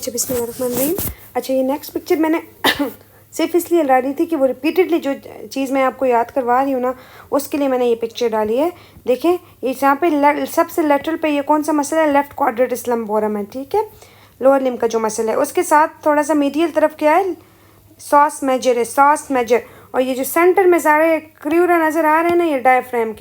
अच्छा बिस्मिल्लाहिर्रहमानिर्रहीम। अच्छा ये नेक्स्ट पिक्चर मैंने सिर्फ इसलिए डाली थी कि वो रिपीटेडली जो चीज़ मैं आपको याद करवा रही हूँ ना, उसके लिए मैंने ये पिक्चर डाली है। देखें ये यहाँ पे सबसे लेटरल पे ये कौन सा मसल है, लेफ्ट क्वाड्रेटिस लंबोरम है, ठीक है, लोअर लिम्ब का जो मसल है। उसके साथ थोड़ा सा मीडियल तरफ क्या है, सॉस मेजर है, सॉस मेजर। और ये जो सेंटर में सारे क्रूरा नज़र आ रहे हैं ना, ये डायफ्रेम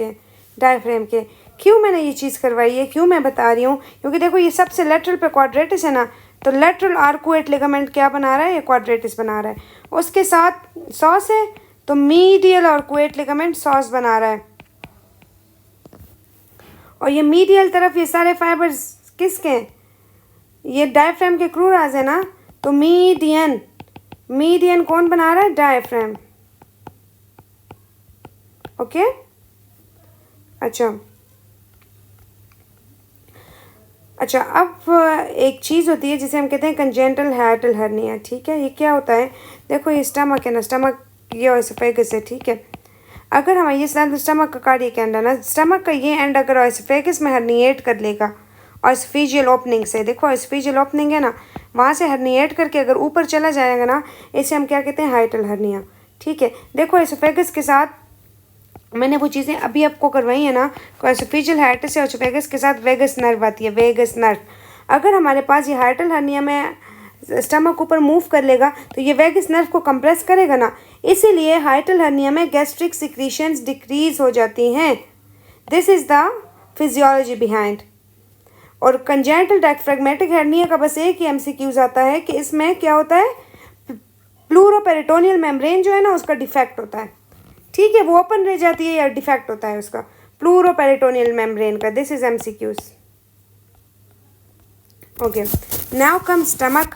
के। क्यों मैंने ये चीज़ करवाई है, क्यों मैं बता रही हूँ, क्योंकि देखो ये सबसे लेटरल पे क्वाड्रेटिस है ना, तो लेटरल आर्कुएट लिगामेंट क्या बना रहा है, ये क्वाड्रेटिस बना रहा है। उसके साथ सॉस है तो मीडियल आर्कुएट लिगामेंट सॉस बना रहा है। और ये मीडियल तरफ ये सारे फाइबर्स किसके हैं, ये डायफ्राम के क्रूराज है ना, तो मीडियन कौन बना रहा है, डायफ्राम। ओके अच्छा अब एक चीज़ होती है जिसे हम कहते हैं कंजेंटल हाइटल हर्निया, ठीक है। ये क्या होता है, देखो ये स्टमक है ना, स्टमक ये ओएसोफेगस है, ठीक है। अगर हम ये स्टमक का कार्डियक एंड है ना, स्टमक का ये एंड अगर ओएसोफेगस में हर्निएट कर लेगा ऑएसोफेजियल ओपनिंग से, देखो ऑएसोफेजियल ओपनिंग है ना, वहाँ से हर्निएट करके अगर ऊपर चला जाएगा ना, इसे हम क्या कहते हैं, हाइटल हर्निया, ठीक है। देखो ओएसोफेगस के साथ मैंने वो चीज़ें अभी आपको करवाई है ना, ओएसोफेजियल हाइटस से ओएसोफेगस के साथ वेगस नर्व आती है, वेगस नर्व। अगर हमारे पास ये हाइटल हर्निया में स्टमक ऊपर मूव कर लेगा तो ये वेगस नर्व को कंप्रेस करेगा ना, इसीलिए हाइटल हर्निया में गैस्ट्रिक सिक्रीशंस डिक्रीज हो जाती हैं। This is the physiology behind. और कंजेंटल डायफ्रैग्मेटिक हर्निया का बस एक ही एमसीक्यूज आता है कि इसमें क्या होता है, प्लूरोपेरिटोनियल मेम्ब्रेन जो है ना उसका डिफेक्ट होता है, ठीक है, वो ओपन रह जाती है या डिफेक्ट होता है उसका प्लूरोपेरिटोनियल मेम्ब्रेन का। This is MCQs. Okay now come stomach.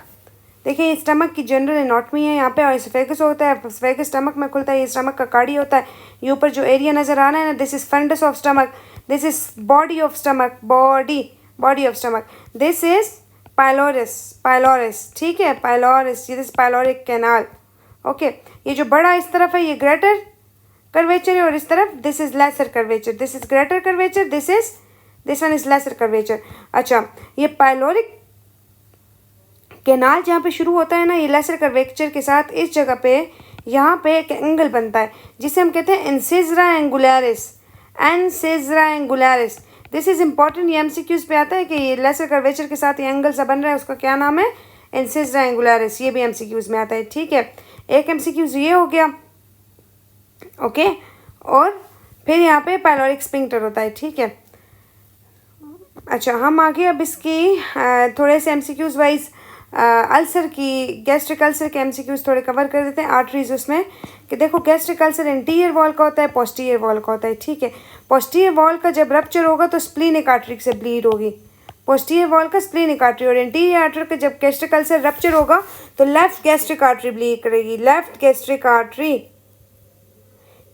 देखिए ये स्टमक की जनरल एनाटॉमी है, यहाँ पे ओएसोफेगस होता है, ओएसोफेगस स्टमक में खुलता है, ये स्टमक का कार्डिया होता है। ये ऊपर जो एरिया नज़र आ रहा है ना, this is fundus of stomach, this is body of stomach, body of stomach, this is pylorus, ठीक है, pylorus, this pyloric canal. Okay ये जो बड़ा इस तरफ है ये ग्रेटर कर्वेचर है, और इस तरफ this is lesser curvature, this is greater curvature, this one is lesser curvature. अच्छा ये पाइलोरिक कैनाल जहाँ पे शुरू होता है ना, ये लेसर कर्वेचर के साथ इस जगह पे यहाँ पे एक एंगल बनता है जिसे हम कहते हैं इंसिजरा एंगुलरिस। दिस इज इम्पॉर्टेंट, ये एमसीक्यूज पे आता है कि ये लेसर कर्वेचर के साथ ये एंगल सा बन रहा है, उसका क्या नाम है, इंसिजरा एंगुलरिस। ये भी एमसीक्यूज में आता है, ठीक है। एक एमसीक्यूज ये हो गया, ओके और फिर यहाँ पे पाइलोरिक स्फिंक्टर होता है, ठीक है। अच्छा हम आगे अब इसकी थोड़े से एमसीक्यूज वाइज अल्सर की, गैस्ट्रिक अल्सर के एमसीक्यूज थोड़े कवर कर देते हैं। आर्टरीज उसमें कि देखो गैस्ट्रिक अल्सर इंटीरियर वॉल का होता है, पोस्टीरियर वॉल का होता है, ठीक है। पोस्टीरियर वॉल का जब रप्चर होगा तो स्प्लीनिक आर्टरी से ब्लीड होगी, पोस्टीरियर वॉल का स्प्लीनिक आर्टरी। और इंटीरियर आर्टरी का जब गैस्ट्रिक अल्सर रप्चर होगा तो लेफ्ट गैस्ट्रिक आर्टरी ब्लीड करेगी, लेफ्ट गैस्ट्रिक आर्टरी,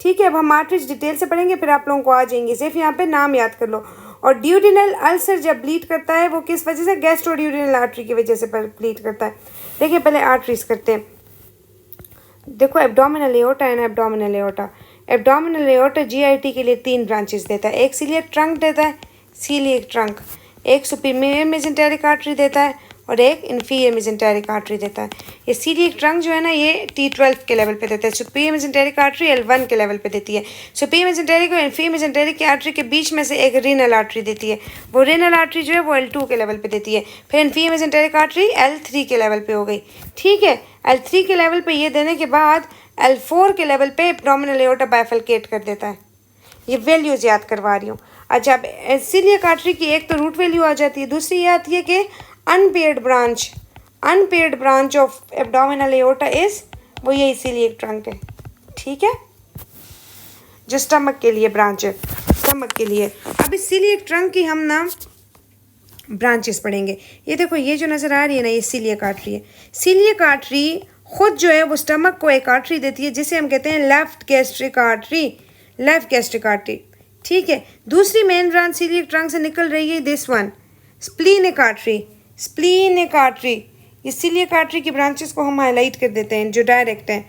ठीक है। अब हम आर्टरीज डिटेल से पढ़ेंगे, फिर आप लोगों को आ जाएंगे, सिर्फ यहाँ पे नाम याद कर लो। और ड्यूडिनल अल्सर जब ब्लीड करता है वो किस वजह से, गैस्ट्रोड्यूडिनल आर्टरी की वजह से ब्लीड करता है। देखिए पहले आर्टरीज करते हैं। देखो abdominal aorta and abdominal aorta. Abdominal aorta GIT के लिए 3 ब्रांचेस देता है, एक सीलिएक ट्रंक देता है, सीलिएक ट्रंक, एक सुपीरियर मेसेंटेरिक आर्टरी देता है और एक इन्फीरियर मेसेंटेरिक आर्टरी देता है। ये सीलिएक ट्रंक जो है ना ये T12 के लेवल पे देता है, सुपीरियर मेसेंटेरिक आर्टरी L1 के लेवल पे देती है। सुपीरियर मेसेंटेरिक और इन्फीरियर मेसेंटेरिक की आर्टरी के बीच में से एक रीनल आर्टरी देती है, वो रीनल आर्टरी जो है वो L2 के लेवल पे देती है। फिर इन्फीरियर मेसेंटेरिक आर्टरी L3 के लेवल पे हो गई, ठीक है। L3 के लेवल पे ये देने के बाद L4 के लेवल पे एब्डोमिनल एओर्टा बाइफरकेट कर देता है। ये वैल्यूज याद करवा रही हूँ। अच्छा अब सीलिएक आर्टरी की एक तो रूट वैल्यू आ जाती है, दूसरी ये आती है कि unpaired branch of abdominal aorta is, वो यही सीलिएक ट्रंक है, ठीक है, जो स्टमक के लिए ब्रांच है, स्टमक के लिए। अब इस सीलिएक ट्रंक की हम ना ब्रांचेस पढ़ेंगे। ये देखो ये जो नज़र आ रही है ना, ये सीलिएक आर्टरी है। सीलिएक आर्टरी खुद जो है वो स्टमक को एक आर्टरी देती है जिसे हम कहते हैं लेफ्ट गैस्ट्रिक आर्टरी, ठीक है। दूसरी मेन ब्रांच सीलिएक ट्रंक से निकल रही है, दिस वन स्प्लीनिक आर्टरी। ये सीलिएक आर्टरी की ब्रांचेस को हम हाईलाइट कर देते हैं जो डायरेक्ट हैं,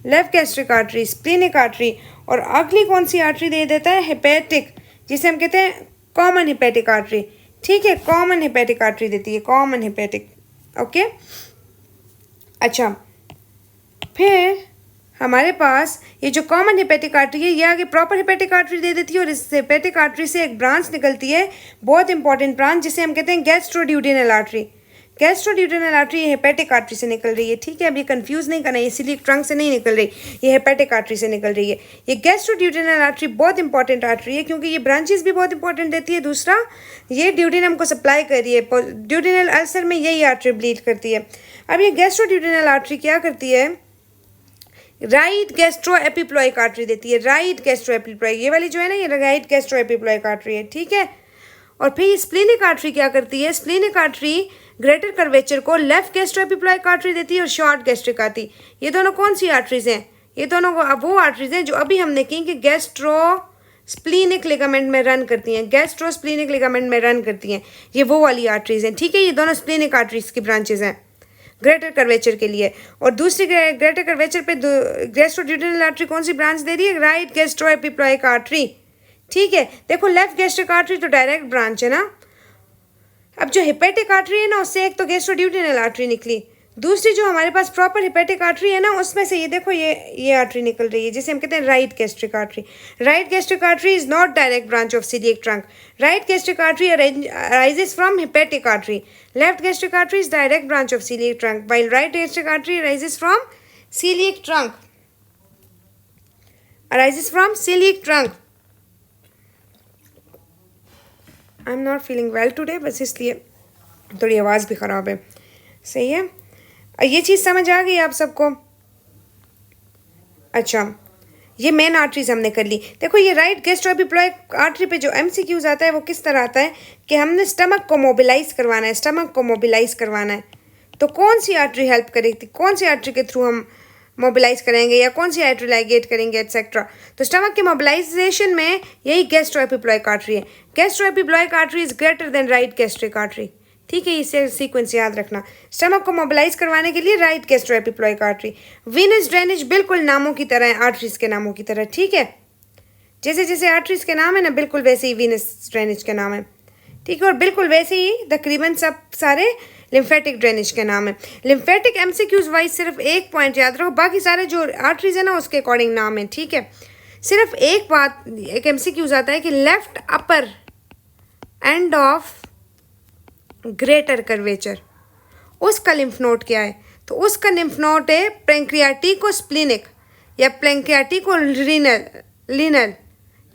left gastric artery, splenic artery. और अगली कौन सी आर्टरी दे देता है, हेपेटिक, जिसे हम कहते हैं कॉमन हेपेटिक आर्टरी, ठीक है, कॉमन हेपेटिक आर्टरी देती है, कॉमन हेपेटिक। ओके। अच्छा, फिर हमारे पास ये जो कॉमन हेपेटिक आर्टरी है ये आगे प्रॉपर हेपेटिक आर्टरी दे देती है और इस हेपेटिक आर्टरी से एक ब्रांच निकलती है, बहुत इंपॉर्टेंट ब्रांच, जिसे हम कहते हैं गैस्ट्रोड्यूडेनल आर्टरी। गैस्ट्रोड्यूडेनल आर्टरी ये हेपेटिक आर्टरी से निकल रही है, ठीक है। अब ये कंफ्यूज नहीं करना, ये सिलिक ट्रंक से नहीं निकल रही, ये हेपेटिक आर्टरी से निकल रही है। ये गैस्ट्रोड्यूडेनल आर्टरी बहुत इंपॉर्टेंट आर्टरी है क्योंकि ये ब्रांचेस भी बहुत इंपॉर्टेंट देती है। दूसरा, ये ड्यूडेनम को सप्लाई कर रही है, ड्यूडेनल अल्सर में यही आर्टरी ब्लीड करती है। अब ये गैस्ट्रोड्यूडेनल आर्टरी क्या करती है, राइट गैस्ट्रो एपिप्लॉइक आर्टरी देती है, राइट गैस्ट्रो एपिप्लॉइक, ये वाली जो है ना ये राइट गैस्ट्रो एपिप्लॉइक आर्टरी है, ठीक है। और फिर ये स्प्लीनिक आर्टरी क्या करती है, स्प्लीनिक आर्टरी ग्रेटर कर्वेचर को लेफ्ट गैस्ट्रो एपिप्लॉइक आर्टरी देती है और शॉर्ट गैस्ट्रिक आती। ये दोनों कौन सी आर्टरीज हैं, ये दोनों वो आर्टरीज हैं जो अभी हमने की कि गैस्ट्रो स्प्लीनिक लिगामेंट में रन करती हैं, गैस्ट्रो स्प्लीनिक लिगामेंट में रन करती हैं, ये वो वाली आर्टरीज हैं, ठीक है। ये दोनों स्प्लीनिक आर्टरीज की ब्रांचेज हैं ग्रेटर कर्वेचर के लिए। और दूसरी ग्रेटर कर्वेचर पे गैस्ट्रोड्यूडेनल आर्टरी कौन सी ब्रांच दे रही है, राइट गैस्ट्रो एपिप्लॉइक आर्टरी, ठीक है। देखो लेफ्ट गैस्ट्रिक आर्टरी तो डायरेक्ट ब्रांच है ना। अब जो हेपेटिक आर्टरी है ना उससे एक तो गैस्ट्रोड्यूडेनल आर्टरी निकली, दूसरी जो हमारे पास प्रॉपर हेपेटिक आर्टरी है ना उसमें से ये देखो ये आर्टरी निकल रही है जिसे हम कहते हैं right gastric artery. Right gastric artery is not direct branch of celiac trunk. Right gastric artery arises from hepatic artery. Left gastric artery is direct branch of celiac trunk, while right gastric artery arises from celiac trunk. Arises from celiac trunk. I'm not feeling well today, बस इसलिए थोड़ी आवाज़ भी ख़राब है, सही है। ये चीज़ समझ आ गई आप सबको। अच्छा, ये मेन आर्टरीज हमने कर ली। देखो ये राइट गैस्ट्रोएपिप्लॉइक आर्टरी पे जो एमसीक्यूज आता है वो किस तरह आता है कि हमने स्टमक को मोबिलाइज करवाना है, स्टमक को मोबिलाइज करवाना है, तो कौन सी आर्टरी हेल्प करेगी, कौन सी आर्टरी के थ्रू हम मोबिलाइज करेंगे या कौन सी आर्टरी लाइगेट करेंगे एटसेट्रा। तो स्टमक के मोबिलाइजेशन में यही गैस्ट्रोएपिप्लॉइक आर्टरी है। Gastroepiploic artery is greater than right gastric artery, ठीक है। इसे सीक्वेंस याद रखना, स्टमक को मोबिलाइज करवाने के लिए राइट गैस्ट्रोएपिप्लॉइक आर्टरी। वीनस ड्रेनेज बिल्कुल नामों की तरह है, आर्टरीज के नामों की तरह, ठीक है। जैसे जैसे आर्टरीज के नाम है ना बिल्कुल वैसे ही वीनस ड्रेनेज के नाम है, ठीक है। और बिल्कुल वैसे ही तकरीबन सब सारे लिम्फेटिक ड्रेनेज के नाम है। लिम्फेटिक एमसीक्यूज वाइज सिर्फ एक पॉइंट याद रखो, बाकी सारे जो आर्टरीज है ना उसके अकॉर्डिंग नाम है, ठीक है। सिर्फ एक बात, एक एमसीक्यूज आता है कि left upper end of greater curvature उसका लिम्फ नोड क्या है, तो उसका लिम्फ नोड है पैंक्रियाटिको स्प्लिनिक या पैंक्रियाटिको लीनल,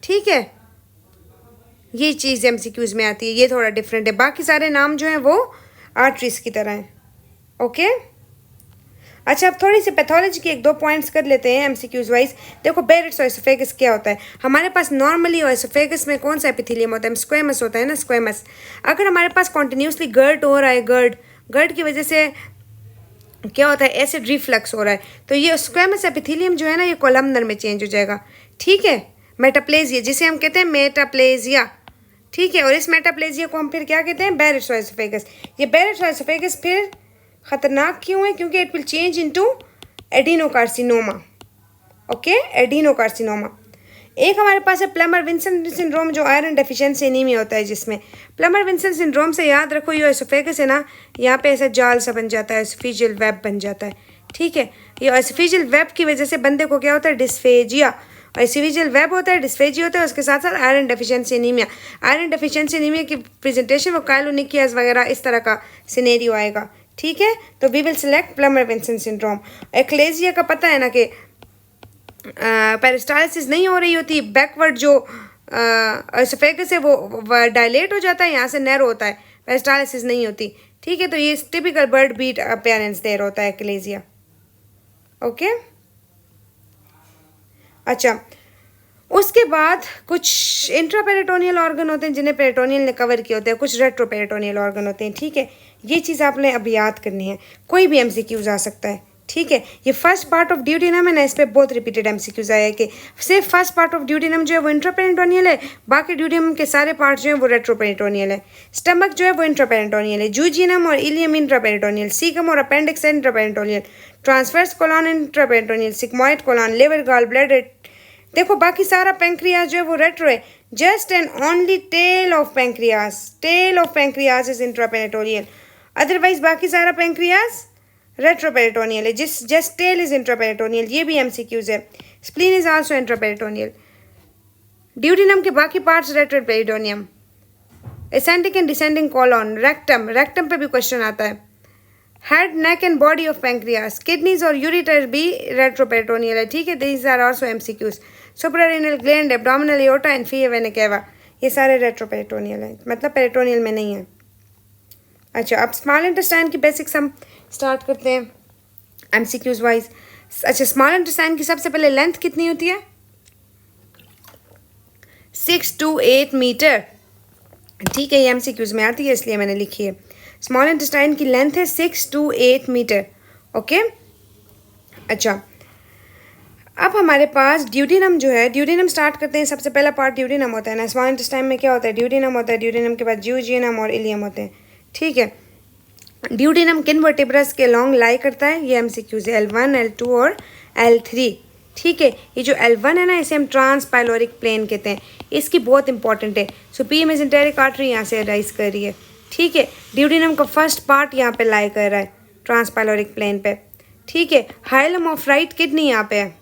ठीक है। ये चीज़ एमसीक्यूज में आती है, ये थोड़ा डिफरेंट है, बाकी सारे नाम जो हैं वो आर्टरीज की तरह हैं, ओके। अच्छा, अब थोड़ी सी पैथोलॉजी के एक दो पॉइंट्स कर लेते हैं एमसीक्यूज वाइज। देखो बेरेट्स एसोफेगस क्या होता है, हमारे पास नॉर्मली एसोफेगस में कौन सा एपिथेलियम होता है, स्क्वेमस होता है ना, स्क्वेमस। अगर हमारे पास कॉन्टिन्यूसली गर्ड हो रहा है, गर्ड की वजह से क्या होता है, एसिड रिफ्लक्स हो रहा है, तो ये स्क्वेमस एपिथेलियम जो है ना ये कोलमनर में चेंज हो जाएगा, ठीक है। मेटाप्लेजिया जिसे हम कहते हैं मेटाप्लेजिया, ठीक है। और इस मेटाप्लेजिया को हम फिर क्या कहते हैं, बेरेट्स एसोफेगस। ये बेरेट्स एसोफेगस फिर खतरनाक क्यों है, क्योंकि it will change into adenocarcinoma, okay, adenocarcinoma. एक हमारे पास है प्लमर विंसन सिंड्रोम जो आयरन डेफिशिएंसी एनीमिया होता है, जिसमें प्लमर विंसन सिंड्रोम से याद रखो ये एसोफेगस है ना, यहाँ पे ऐसा जाल सा बन जाता है, एसोफेजियल वेब बन जाता है, ठीक है। ये एसोफेजियल वेब की वजह से बंदे को क्या होता है, डिस्फेजिया, एसोफेजियल वेब होता है, डिस्फेजिया होता है, उसके साथ साथ iron deficiency anaemia. Iron deficiency anaemia की प्रेजेंटेशन वो काइलोनिकियाज वगैरह इस तरह का सिनेरियो आएगा, ठीक है। तो we will select Plummer Vinson syndrome. Achalasia का पता है ना कि पेरिस्टालिसिस नहीं हो रही होती, बैकवर्ड जो एसोफेगस है वो डायलेट हो जाता है, यहाँ से नैरो होता है, पेरिस्टालिसिस नहीं होती, ठीक है। तो ये टिपिकल बर्ड बीट अपीयरेंस देर होता है एक्लेजिया, ओके। अच्छा, उसके बाद कुछ इंट्रापेरिटोनियल ऑर्गन होते हैं जिन्हें पेरिटोनियल ने कवर किए होते हैं, कुछ रेट्रोपेरिटोनियल ऑर्गन होते हैं, ठीक है। ये चीज़ आपने अब याद करनी है, कोई भी एमसीक्यूज आ सकता है, ठीक है। ये फर्स्ट पार्ट ऑफ ड्यूटेनम है ना, इस पर बहुत रिपीटेड एमसीक्यूज आया है कि सिर्फ फर्स्ट पार्ट ऑफ ड्यूटेनम जो है वो इंट्रापेरिटोनियल है, बाकी ड्यूटेनम के सारे पार्ट जो है वो रेट्रोपेरिटोनियल है। स्टमक जो है वो इंट्रापेरिटोनियल है, जूजिनम और इलियम इंट्रापेरिटोनियल, सीकम और appendix intraperitoneal, transverse colon intraperitoneal, sigmoid colon, liver, gall bladder. देखो बाकी सारा पैंक्रियाज जो है वो रेट्रो है, just and only tail of pancreas is intraperitoneal. Otherwise बाकी सारा पेंक्रियाज रेट्रोपेरिटोनियल है। जस्ट टेल इज इंट्रापेरिटोनियल, ये भी एमसीक्यूज है। Spleen is also intraperitoneal. Duodenum के बाकी parts retroperitoneum. Ascending and descending colon, rectum, rectum पे भी क्वेश्चन आता है। Head, neck and body of pancreas, kidneys और यूरिटर भी रेट्रोपेरिटोनियल है, ठीक है। These are also MCQs. Suprarenal gland, abdominal aorta and फिया वेना केवा, ये सारे रेट्रोपेरिटोनियल हैं, मतलब पेरिटोनियल में नहीं है। अच्छा, अब स्मॉल इंटेस्टाइन की बेसिक्स हम स्टार्ट करते हैं एमसीक्यूज वाइज। अच्छा, स्मॉल इंटेस्टाइन की सबसे पहले लेंथ कितनी होती है? 6 to 8 मीटर, ठीक है। ये एमसीक्यूज में आती है इसलिए मैंने लिखी है। स्मॉल इंटेस्टाइन की लेंथ है 6 to 8 मीटर, ओके। अच्छा, अब हमारे पास ड्यूडिनम जो है, ड्यूडिनम स्टार्ट करते हैं। सबसे पहला पार्ट ड्यूडिनम होता है ना। स्मॉल इंटेस्टाइन में क्या होता है? ड्यूडिनम होता है। ड्यूडिनम के बाद जियोजिनम और इलियम होते हैं, ठीक है। ड्यूडिनम किन वर्टिब्रस के लॉन्ग लाई करता है? ये एमसीक्यूज है, L1, L2 और L3, ठीक है। ये जो L1 है ना, इसे हम ट्रांसपाइलोरिक प्लेन कहते हैं। इसकी बहुत इंपॉर्टेंट है। सुपीरियर मेसेंटेरिक आर्टरी यहाँ से राइज कर रही है, ठीक है। ड्यूडिनम का फर्स्ट पार्ट यहाँ पे लाई कर रहा है ट्रांसपाइलोरिक प्लेन पे, ठीक है। हाइलम ऑफ राइट किडनी यहाँ पे है।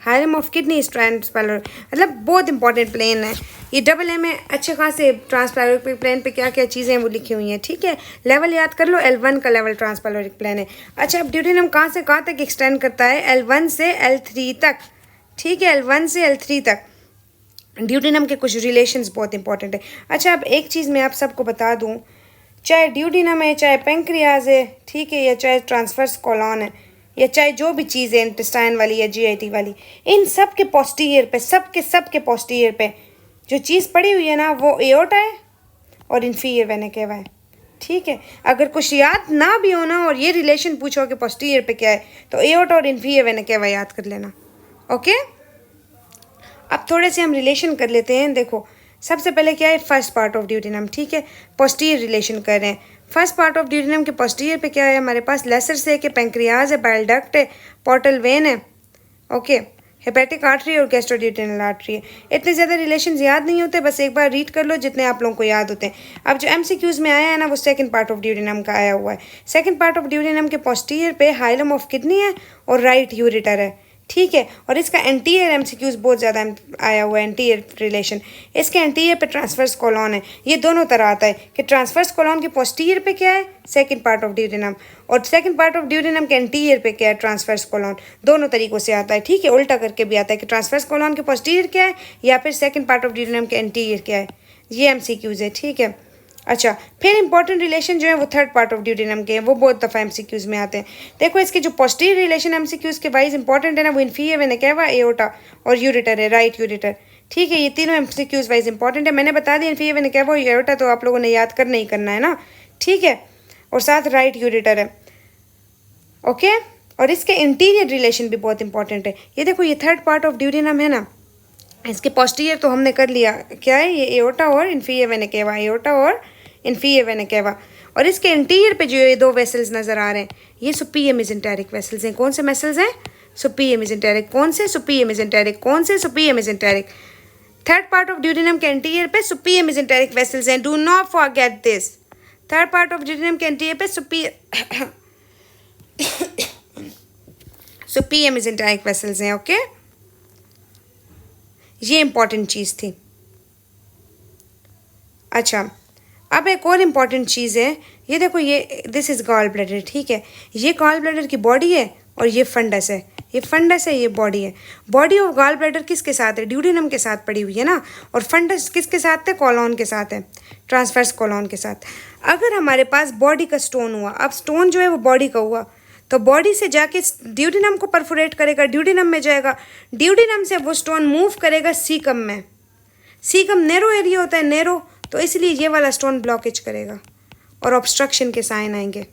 हाइलम ऑफ किडनी इज ट्रांसपाइलोरिक, मतलब बहुत इंपॉर्टेंट प्लेन है ये। डबल ए में अच्छे खासे ट्रांसपाइलोरिक प्लेन पे क्या क्या चीज़ें वो लिखी हुई हैं, ठीक है। लेवल याद कर लो, L1 का लेवल ट्रांसपाइलोरिक प्लेन है। अच्छा, अब ड्यूडिनम कहाँ से कहाँ तक एक्सटेंड करता है? L1 से L3 तक, ठीक है। L1 से L3 तक ड्यूडिनम के कुछ रिलेशंस बहुत इंपॉर्टेंट है। अच्छा, अब एक चीज़ मैं आप सबको बता दूँ, चाहे ड्यूडिनम है, चाहे पेंक्रियाज है, ठीक है, या चाहे ट्रांसवर्स कॉलॉन है, या चाहे जो भी चीज़ है इंटेस्टाइन वाली या जीआईटी वाली, इन सब के पोस्टीरियर पे, सबके पोस्टीरियर पे जो चीज़ पड़ी हुई है ना, वो एओर्टा है और इन्फीरियर वेना केवा है, ठीक है। अगर कुछ याद ना भी हो ना और ये रिलेशन पूछो कि पोस्टीरियर पे क्या है, तो एओर्टा और इन्फीरियर वेना केवा याद कर लेना, ओके। अब थोड़े से हम रिलेशन कर लेते हैं। देखो, सबसे पहले क्या है? फर्स्ट पार्ट ऑफ ड्यूडिनम, ठीक है। पोस्टीरियर रिलेशन कर रहे हैं। फर्स्ट पार्ट ऑफ ड्यूडिनम के पोस्टीरियर पे क्या है हमारे पास? लेसर से के पेंक्रियाज है, बाइल डक्ट है, पोर्टल वेन है, ओके, हेपेटिक आर्टरी और गैस्ट्रोड्यूटेनल आर्टरी है। इतने ज़्यादा रिलेशंस याद नहीं होते, बस एक बार रीड कर लो जितने आप लोगों को याद होते हैं। अब जो एमसीक्यूज में आया है ना, वो सेकंड पार्ट ऑफ ड्यूडिनम का आया हुआ है। सेकंड पार्ट ऑफ ड्यूडिनम के पोस्टीरियर पे हाइलम ऑफ किडनी है और राइट यूरिटर है, ठीक है। और इसका एंटीरियर एमसीक्यूज बहुत ज़्यादा आया हुआ है, एंटीरियर रिलेशन। इसके एंटीरियर पे ट्रांसवर्स कॉलॉन है। ये दोनों तरह आता है कि ट्रांसवर्स कॉलॉन के पोस्टीरियर पे क्या है? सेकंड पार्ट ऑफ ड्यूडिनम, और सेकंड पार्ट ऑफ ड्यूडिनम के एंटीरियर पे क्या है? Transverse colon. दोनों तरीक़ों से आता है, ठीक है। उल्टा करके भी आता है कि ट्रांसवर्स कॉलॉन के पोस्टीरियर क्या है या फिर सेकंड पार्ट ऑफ ड्यूडिनम के एंटीरियर क्या है। ये एमसीक्यूज है, ठीक है। अच्छा, फिर इंपॉर्टेंट रिलेशन जो है वो थर्ड पार्ट ऑफ ड्यूडिनम के हैं, वो बहुत दफ़ा एमसीक्यूज में आते हैं। देखो, इसके जो पोस्टीरियर रिलेशन एमसीक्यूज के वाइज इंपॉर्टेंट है ना, वो इन्फीरियर वेना केवा, एओर्टा और यूरिटर है, राइट यूरिटर, ठीक है। ये तीनों एमसीक्यूज वाइज इंपॉर्टेंट है। मैंने बता दिया इन्फीरियर वेना केवा और एओर्टा, तो आप लोगों ने याद करना ही करना है ना, ठीक है। और साथ राइट यूरिटर है, ओके। और इसके इंटीरियर रिलेशन भी बहुत इंपॉर्टेंट है। ये देखो, ये थर्ड पार्ट ऑफ ड्यूडिनम है ना, इसके पोस्टीरियर तो हमने कर लिया, क्या है ये? एओर्टा और इन्फीरियर वेना केवा, एओर्टा और इन्फीरियर वेना केवा। और इसके इंटीरियर पे जो ये दो वेसल्स नज़र आ रहे हैं, ये सुपीरियर मेसेंटेरिक वेसल्स हैं। कौन से वेसल्स हैं? Superior mesenteric. कौन से? Superior mesenteric. कौन से? Superior mesenteric. Third part of duodenum के इंटीरियर पे सुपीरियर मेसेंटेरिक वेसल्स हैं, do not forget this. Third part of duodenum के इंटीरियर पे सुपीरियर मेसेंटेरिक वेसल्स हैं, ओके। ये इंपॉर्टेंट चीज़ थी। अच्छा, अब एक और इम्पॉर्टेंट चीज़ है, ये देखो, ये दिस इज़ गॉल ब्लैडर, ठीक है। ये गॉल ब्लैडर की बॉडी है और ये फंडस है, ये फंडस है, ये बॉडी है। बॉडी ऑफ गॉल ब्लैडर किसके साथ है? ड्यूडिनम के साथ पड़ी हुई है ना। और फंडस किसके साथ है? कॉलॉन के साथ है, ट्रांसवर्स कॉलॉन के साथ। अगर हमारे पास बॉडी का स्टोन हुआ, अब स्टोन जो है वो बॉडी का हुआ, तो बॉडी से जाके ड्यूडिनम को परफोरेट करेगा, ड्यूडिनम में जाएगा, ड्यूडिनम से वो स्टोन मूव करेगा सीकम में। सीकम नैरो एरिया होता है, नैरो, तो इसलिए ये वाला स्टोन ब्लॉकेज करेगा और ऑब्स्ट्रक्शन के साइन आएंगे,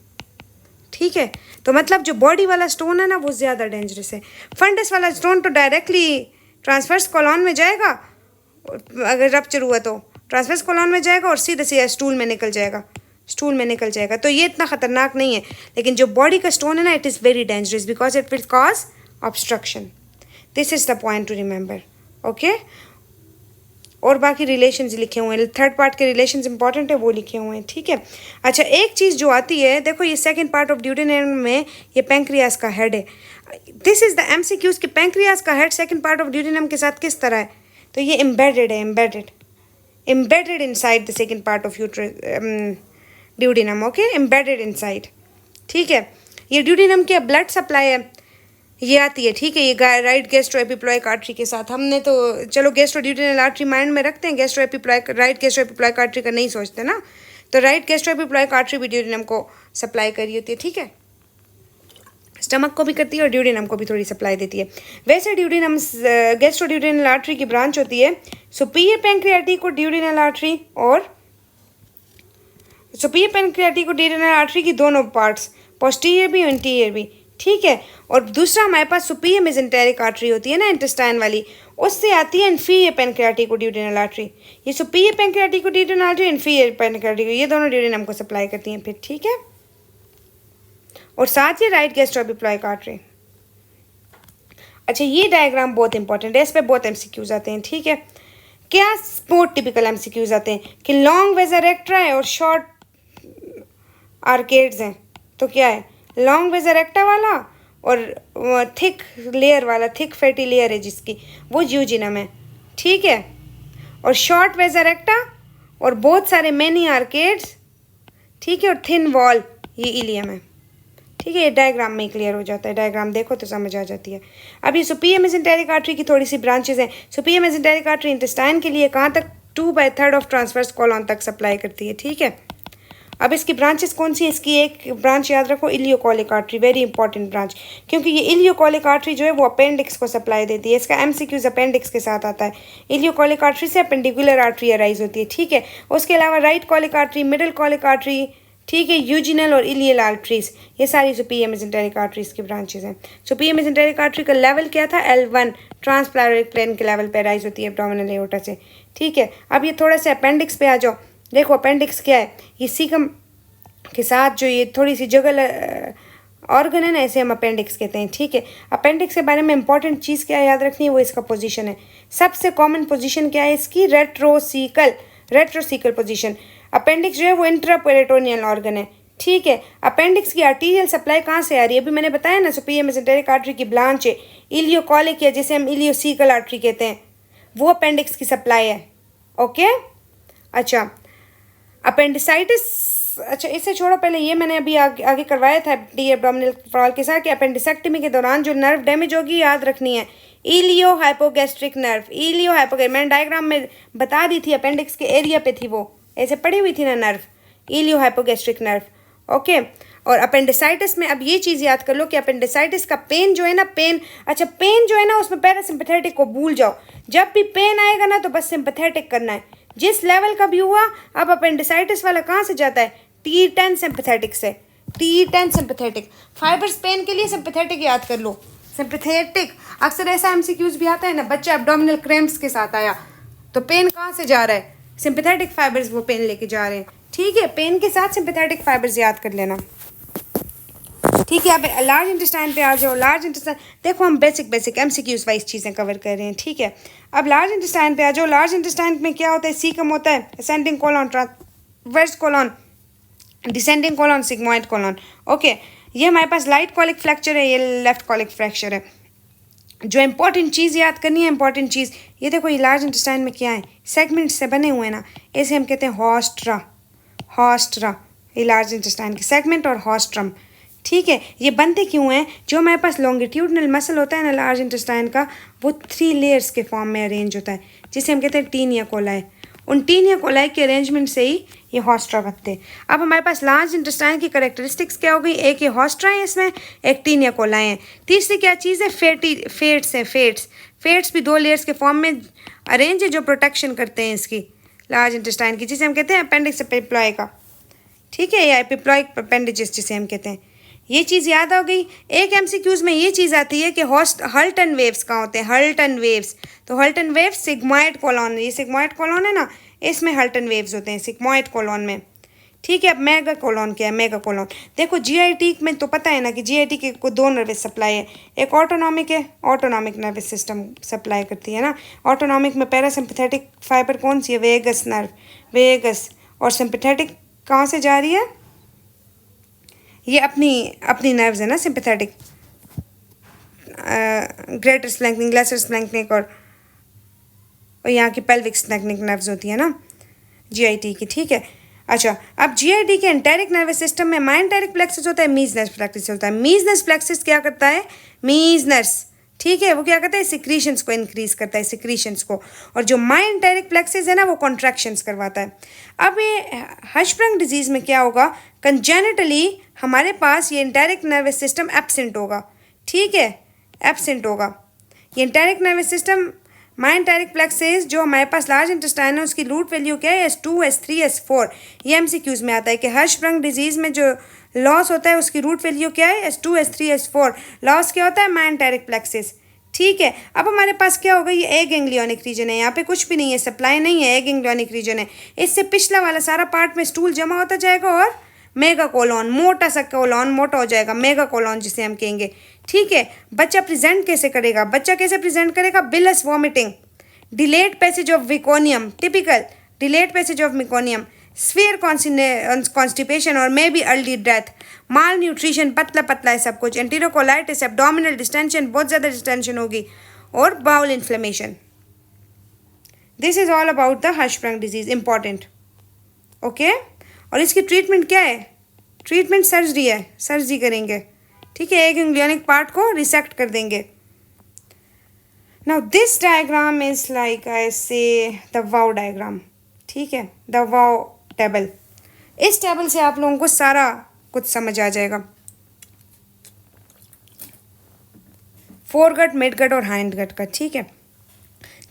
ठीक है। तो मतलब जो बॉडी वाला स्टोन है ना, वो ज़्यादा डेंजरस है। फंडस वाला स्टोन तो डायरेक्टली ट्रांसवर्स कॉलॉन में जाएगा, अगर रप्चर हुआ तो ट्रांसवर्स कॉलॉन में जाएगा और सीधे सीधे स्टूल में निकल जाएगा, स्टूल में निकल जाएगा। तो ये इतना ख़तरनाक नहीं है। लेकिन जो बॉडी का स्टोन है ना, it is very dangerous because it will cause obstruction. This is the point two remember, okay. और बाकी रिलेशंस लिखे हुए हैं, थर्ड पार्ट के रिलेशंस इंपॉर्टेंट है वो लिखे हुए हैं, ठीक है। अच्छा, एक चीज़ जो आती है, देखो ये सेकंड पार्ट ऑफ ड्यूडेनम में ये पैंक्रियास का हेड है। दिस इज़ द एमसीक्यूज कि पैंक्रियास का head second part of duodenum के साथ किस तरह है, तो ये एम्बेडेड है, embedded inside the second part of duodenum, okay, embedded inside, ठीक है। ये ड्यूडेनम की ब्लड सप्लाई है, ये आती है, ठीक है, ये राइट गैस्ट्रोएपिप्लॉइक आर्टरी के साथ। हमने तो चलो गैस्ट्रोड्यूडेनल आर्टरी माइंड में रखते हैं, राइट गैस्ट्रोएपिप्लॉइक आर्टरी का नहीं सोचते ना, तो राइट गैस्ट्रोएपिप्लॉइक आर्टरी भी ड्यूडेनम को सप्लाई करी होती है, ठीक है, स्टमक को भी करती है और ड्यूडेनम को भी थोड़ी सप्लाई देती है। वैसे ड्यूडेनम गैस्ट्रोड्यूडेनल आर्टरी की ब्रांच होती है सुपीरियर पैंक्रियाटिक और ड्यूडेनल आर्टरी, और सुपीरियर पैंक्रियाटिक और ड्यूडेनल आर्टरी की दोनों पार्ट्स, पोस्टीरियर भी और इंटीरियर भी, ठीक है। और दूसरा हमारे पास सुपीरियर मेसेंटेरिक आर्टरी होती है ना, इंटेस्टाइन वाली, उससे आती है इन्फीरियर पैंक्रियाटिक और ड्यूडेनल आर्टरी। ये सुपीरियर पैंक्रियाटिक और ड्यूडेनल आर्टरी, इन्फीरियर पैंक्रियाटिक, ये दोनों ड्यूडेनम को सप्लाई करती हैं फिर, ठीक है। और साथ ही राइट गैस्ट्रोएपिप्लॉइक आर्टरी। अच्छा, ये डायग्राम बहुत इंपॉर्टेंट है, इस पर बहुत एमसीक्यूज आते हैं, ठीक है। क्या बहुत टिपिकल एमसीक्यूज आते हैं कि लॉन्ग वेजर एक्ट्रा है और शॉर्ट आर्केड्स हैं, तो क्या है, लॉन्ग वेजर एक्टा वाला और थिक लेयर वाला, थिक फैटी लेयर है जिसकी, वो ज्यूजिनम है, ठीक है। और शॉर्ट वेजर एक्टा और बहुत सारे मैनी आर्केड्स, ठीक है, और थिन वॉल, ये इलियम है, ठीक है। ये डायग्राम में ही क्लियर हो जाता है, डायग्राम देखो तो समझ आ जाती है। अब ये सुपीरियर मेसेंटेरिक आर्टरी की थोड़ी सी ब्रांचेस हैं। सुपीरियर मेसेंटेरिक आर्टरी इंटेस्टाइन के लिए कहाँ तक, 2/3 ऑफ ट्रांसवर्स कॉलम तक सप्लाई करती है, ठीक है। अब इसकी ब्रांचेस कौन सी है, इसकी एक ब्रांच याद रखो, ileocolic artery, very important branch, क्योंकि ये इलियोकोलिक आर्टरी जो है वो अपेंडिक्स को सप्लाई देती है। इसका एमसीक्यूज अपेंडिक्स के साथ आता है। इलियोकोलिक आर्टरी से अपेंडिकुलर आर्टरी अराइज होती है, ठीक है। उसके अलावा right colic artery, middle colic artery, ठीक है, यूजिनल और इलियल आर्टरीज, ये सारी सुपीरियर मेसेंटेरिक आर्टरीज की ब्रांचेस हैं। सुपीरियर मेसेंटेरिक आर्टरी का लेवल क्या था, L1, ट्रांसप्लाइरिक प्लेन के लेवल पे अराइज होती है एब्डोमिनल एओर्टा से, ठीक है। अब ये थोड़ा सा अपेंडिक्स पे आ जाओ, देखो अपेंडिक्स क्या है, ये सीकम के साथ जो ये थोड़ी सी जगह ऑर्गन है ना, ऐसे हम अपेंडिक्स कहते हैं, ठीक है। अपेंडिक्स के बारे में इंपॉर्टेंट चीज़ क्या याद रखनी है, वो इसका पोजीशन है। सबसे कॉमन पोजीशन क्या है इसकी, रेट्रोसीकल पोजीशन। अपेंडिक्स जो है वो इंट्रापेरिटोनियल ऑर्गन है, ठीक है। अपेंडिक्स की आर्टीरियल सप्लाई कहाँ से आ रही है, अभी मैंने बताया ना, सुपीरियर मेसेंटेरिक आर्टरी की ब्रांच है इलियोकोलिक, या जिसे हम इलियोसीकल आर्टरी कहते हैं, वो अपेंडिक्स की सप्लाई है, ओके। अच्छा, अपेंडिसाइटिस, अच्छा इससे छोड़ो, पहले ये मैंने अभी आगे करवाया था डी एब्डोमिनल फ्रॉल के साथ कि अपेंडिसेक्टमी के दौरान जो नर्व डैमेज होगी याद रखनी है, इलियो हाइपोगैस्ट्रिक नर्व, इलियो हाइपोगैस्ट्रिक, मैंने डायग्राम में बता दी थी, अपेंडिक्स के एरिया पे थी वो, ऐसे पड़ी हुई थी ना नर्व, इलियो हाइपोगैस्ट्रिक नर्व, ओके। और अपेंडिसाइटिस में अब ये चीज़ याद कर लो कि अपेंडिसाइटिस का पेन जो है ना, अच्छा पेन जो है ना, उसमें पैरासिम्पैथेटिक को भूल जाओ, जब भी पेन आएगा ना तो बस सिंपैथेटिक करना है, जिस लेवल का भी हुआ। अब अपेंडिसाइटिस वाला कहाँ से जाता है, T10 सिंपैथेटिक से, T10 सिंपैथेटिक, फाइबर्स पेन के लिए सिंपैथेटिक याद कर लो, सिंपैथेटिक। अक्सर ऐसा एमसीक्यूज भी आता है ना, बच्चा एब्डोमिनल क्रैम्प्स के साथ आया तो पेन कहाँ से जा रहा है, सिंपैथेटिक फाइबर्स वो पेन लेके जा रहे हैं, ठीक है। पेन के साथ सिंपैथेटिक फाइबर्स याद कर लेना, ठीक है। अब लार्ज इंटेस्टाइन पे आ जाओ। लार्ज इंटेस्टाइन देखो, हम बेसिक एमसीक्यूज वाइज चीज़ें कवर कर रहे हैं, ठीक है। अब लार्ज इंटेस्टाइन पे आ जाओ। लार्ज इंटेस्टाइन में क्या होता है, सीकम होता है, ascending colon, transverse colon, descending colon, sigmoid colon, okay. ये हमारे पास राइट कोलिक फ्रैक्चर है, ये लेफ्ट कोलिक फ्रैक्चर है। जो इंपॉर्टेंट चीज़ याद करनी है, इंपॉर्टेंट चीज़ ये देखो, ये लार्ज इंटेस्टाइन में क्या है, सेगमेंट से बने हुए हैं ना, इसे हम कहते हैं हॉस्ट्रा, ये लार्ज इंटेस्टाइन के सेगमेंट और हॉस्ट्रम, ठीक है। ये बनते क्यों हैं, जो हमारे पास लॉन्गिट्यूडनल मसल होता है ना लार्ज इंटेस्टाइन का, वो 3 लेयर्स के फॉर्म में अरेंज होता है, जिसे हम कहते हैं टीनिया कोलाई। उन टीनिया कोलाई के अरेंजमेंट से ही ये हॉस्ट्रा बनते हैं। अब हमारे पास लार्ज इंटेस्टाइन की कैरेक्टरिस्टिक्स क्या हो गई, एक ये हॉस्ट्रा है इसमें, एक टीनिया कोलाई है। तीसरी क्या चीज़ है, फेट्स भी 2 लेयर्स के फॉर्म में अरेंज है, जो प्रोटेक्शन करते हैं इसकी लार्ज इंटेस्टाइन की, जिसे हम कहते हैं अपेंडिक्स एपिप्लॉय का, ठीक है, या एपिप्लॉइक अपेंडिजेस जिसे हम कहते हैं। ये चीज़ याद हो गई। एक एमसीक्यूज में ये चीज़ आती है कि हल्टन वेव्स कहाँ होते हैं, हल्टन वेव्स, तो हल्टन वेव्स सिग्मोइड कोलॉन, ये सिग्मोइड कोलॉन है ना, इसमें हल्टन वेव्स होते हैं सिग्मोइड कोलॉन में, ठीक है। अब मेगा कोलोन क्या है? मेगा कोलोन देखो, जीआईटी में तो पता है ना कि जीआईटी के को दो नर्वस सप्लाई है, एक ऑटोनॉमिक है, ऑटोनॉमिक नर्वस सिस्टम सप्लाई करती है ना। ऑटोनॉमिक में पैरासिम्पथेटिक फाइबर कौन सी है? Vagus nerve, vagus. और सिंपथेटिक कहाँ से जा रही है? ये अपनी अपनी नर्व्स है ना सिंपथेटिक, ग्रेटर स्लैंकनिंग, लेसर स्लैंकनिंग और यहाँ की पेल्विक स्लैंकनिंग नर्व्स होती है ना जीआईटी की, ठीक है। अच्छा, अब जीआईटी के एंटेरिक नर्वस सिस्टम में माइंटेरिक प्लेक्सस होता है, मीजनस प्लेक्सस होता है। मीजनस प्लेक्सस क्या करता है? मीजनस, ठीक है, वो क्या करता है? सिक्रीशंस को इंक्रीज करता है, सिक्रीशंस को। और जो माइंटेरिक प्लेक्सस है ना, वो कॉन्ट्रैक्शंस करवाता है। अब ये हर्शब्रग डिजीज़ में क्या होगा? कंजेनिटली हमारे पास ये एंटेरिक नर्वस सिस्टम एब्सेंट होगा, ठीक है, एब्सेंट होगा। ये एंटेरिक नर्वस सिस्टम माइंटेरिक प्लेक्सेस जो हमारे पास लार्ज इंटेस्टाइन है, उसकी रूट वैल्यू क्या है? S2, S3, S4। ये एमसीक्यूज में आता है कि हर्शब्रग डिजीज में जो लॉस होता है उसकी रूट वैल्यू क्या है? S2, S3, S4। लॉस क्या होता है? माइंटेरिक प्लेक्सेस, ठीक है। अब हमारे पास क्या होगा? ये ए गैंग्लियोनिक रीजन है, यहाँ पे कुछ भी नहीं है, सप्लाई नहीं है, ए गैंग्लियोनिक रीजन है। इससे पिछला वाला सारा पार्ट में स्टूल जमा होता जाएगा और मेगा कोलॉन, मोटा सा कोलॉन मोटा हो जाएगा, मेगा कोलॉन जिसे हम कहेंगे, ठीक है। बच्चा प्रेजेंट कैसे करेगा? बच्चा कैसे प्रेजेंट करेगा? Bilious vomiting, delayed passage of meconium, typical delayed passage of meconium, severe constipation और may be early death, malnutrition, पतला पतला है सब कुछ, एंटीरोकोलाइटिस, एब्डोमिनल डिस्टेंशन, बहुत ज़्यादा डिस्टेंशन होगी, और bowel inflammation. This is all about the Hirschsprung disease, important, okay. और इसकी ट्रीटमेंट क्या है? ट्रीटमेंट सर्जरी है, सर्जरी करेंगे, ठीक है, एक गैंग्लियोनिक पार्ट को रिसेक्ट कर देंगे। Now this diagram is like I से द वाउ डायग्राम, ठीक है, द वाउ टेबल। इस टेबल से आप लोगों को सारा कुछ समझ आ जाएगा, फोरगट, मिडगट और हाइंडगट का, ठीक है।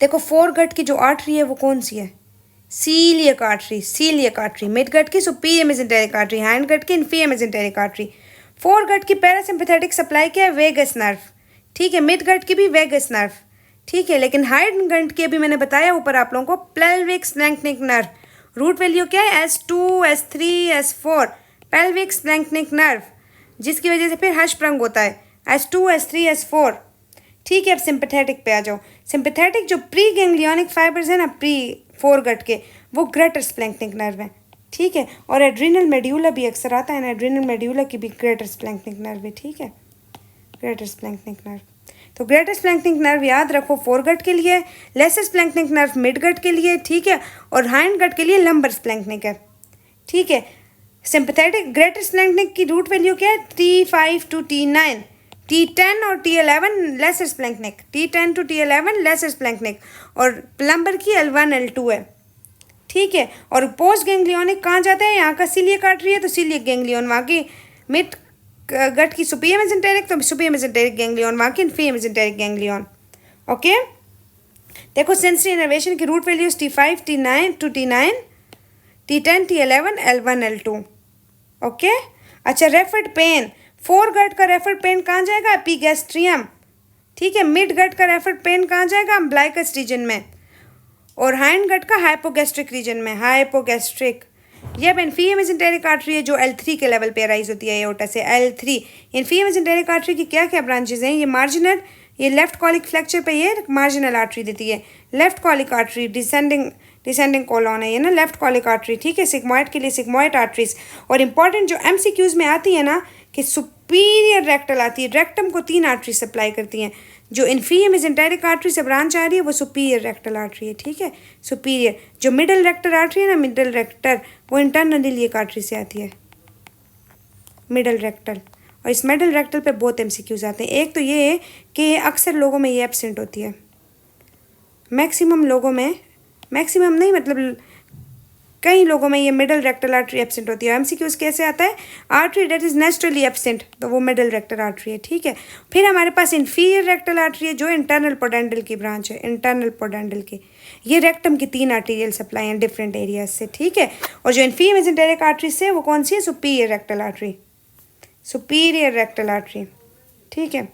देखो फोरगट की जो आर्टरी है वो कौन सी है? Celiac artery, celiac artery. Midgut की सुपीरियर मेसेंटेरिक आर्टरी, हाइंडगट की इन्फीरियर मेसेंटेरिक आर्टरी। फोरगट की पैरासिम्पैथेटिक सप्लाई क्या है? वेगस नर्व, ठीक है। मिडगट की भी वेगस नर्व, ठीक है। लेकिन हाइंडगट की अभी मैंने बताया ऊपर आप लोगों को, पेल्विक स्लैंकनिक नर्व, रूट वैल्यू क्या है? S2, S3, S4, pelvic स्लैंकनिक nerve, जिसकी वजह से फिर हर्शब्रग होता है, S2, S3, S4, ठीक है। अब सिंपैथेटिक पे आ जाओ। सिंपैथेटिक जो प्री गैंग्लियोनिक फाइबर्स है ना, प्री फोरगट के, वो ग्रेटर स्प्लैंकनिक नर्व है, ठीक है। और एड्रिनल मेड्यूला भी अक्सर आता है ना, एड्रिनल मेड्यूला की भी ग्रेटर स्प्लैंकनिक नर्व है, ठीक है, ग्रेटर स्प्लैंकनिक नर्व। तो ग्रेटर स्प्लैंकनिक नर्व याद रखो फोरगट के लिए, लेसर स्प्लैंकनिक नर्व मिडगट के लिए, ठीक है, और हाइंडगट के लिए लंबर स्प्लैंकनिक है, ठीक है। सिंपैथेटिक ग्रेटर स्प्लैंकनिक की रूट वैल्यू क्या है? T5 to T9, T10 और T11 lesser splanchnic, T10 to T11 lesser splanchnic, और प्लम्बर की L1, L2 है, ठीक है। और पोस्ट गैंग्लियोनिक कहाँ जाता है? यहाँ का सीलियक आर्टरी है तो सीलियक गैंग्लियन, वहाँ की मिड गट की सुपीरियर मेसेंटेरिक तो सुपीरियर मेसेंटेरिक गैंग्लियन, वहाँ की इन्फीरियर मेसेंटेरिक गैंग्लियन, ओके। देखो सेंसरी इनर्वेशन की root values T5 T9 to T9, T10 T11 L1 L2, okay. अच्छा, रेफर्ड पेन, फोरगट का रेफर्ड पेन कहाँ जाएगा? एपिगैस्ट्रियम, ठीक है। मिडगट का रेफर्ड पेन कहाँ जाएगा? अम्ब्लाइकस रीजन में, और हाइंडगट का हाइपोगैस्ट्रिक रीजन में, हाइपोगैस्ट्रिक। ये अब इन्फीरियर मेसेंटेरिक आर्टरी है जो L3 के लेवल पे राइज होती है एओर्टा से, L3। इन्फीरियर मेसेंटेरिक आर्टरी की क्या क्या ब्रांचेज हैं? ये मार्जिनल, ये लेफ्ट कॉलिक फ्लेक्चर पे ये मार्जिनल आर्टरी देती है, left colic artery, descending colon है ये ना, लेफ्ट कॉलिक आर्टरी, ठीक है। सिग्मोइड के लिए सिग्मोइड आर्टरीज। और इंपॉर्टेंट जो MCQs में आती है ना, कि सुपीरियर रेक्टल आती है, रेक्टम को 3 आर्टरी सप्लाई करती हैं। जो इन्फीरियर मेसेंटेरिक आर्टरी से ब्रांच आ रही है वो सुपीरियर रेक्टल आर्टरी है, ठीक है, सुपीरियर। जो मिडल रेक्टर आर्टरी है ना, मिडल रेक्टर, वो इंटरनल इलियक आर्टरी से आती है, मिडल रेक्टल। और इस मिडल रेक्टल पे बहुत MCQs आते हैं। एक तो ये है कि अक्सर लोगों में ये एब्सेंट होती है, मैक्सिमम लोगों में, मैक्सिमम नहीं मतलब कई लोगों में ये मिडल रेक्टल आर्टरी एब्सेंट होती है। MCQs कैसे आता है? Artery that is naturally absent, तो वो मिडल रेक्टल आर्टरी है, ठीक है। फिर हमारे पास इन्फीरियर रेक्टल आर्टरी है जो इंटरनल पोडेंडल की ब्रांच है, इंटरनल पोडेंडल की। ये रेक्टम की 3 आर्टीरियल सप्लाई हैं डिफरेंट एरियाज से, ठीक है। और जो इन्फीरियर मेसेंटेरिक आर्टरी से वो कौन सी है? Superior rectal artery, superior rectal artery, ठीक है।